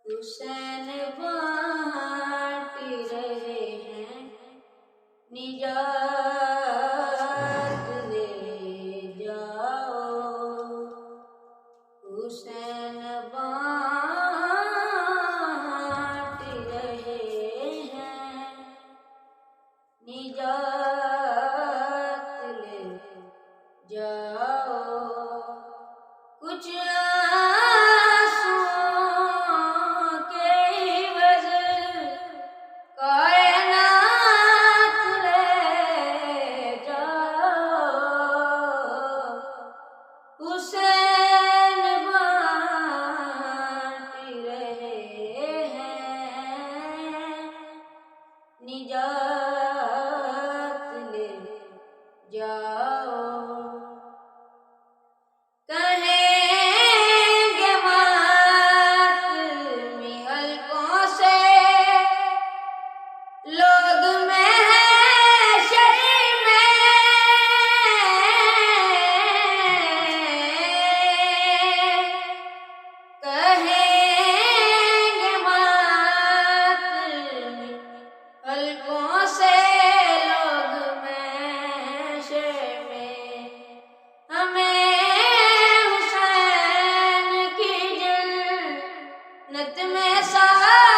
حسین بانٹ رہے ہیں نجات لے جاؤ، حسین بانٹ رہے ہیں نجات لے جاؤ، کچھ آنسوؤں کے عوض کائنات لے جاؤ، حسین بانٹ رہے ہیں نجات لے جاؤ، کہیں گے ماتمی حلقوں سے لوگ محشر میں، کہیں گے ماتمی حلقوں سے لوگ محشر میں، ہمیں حسین کی جنت میں ساتھ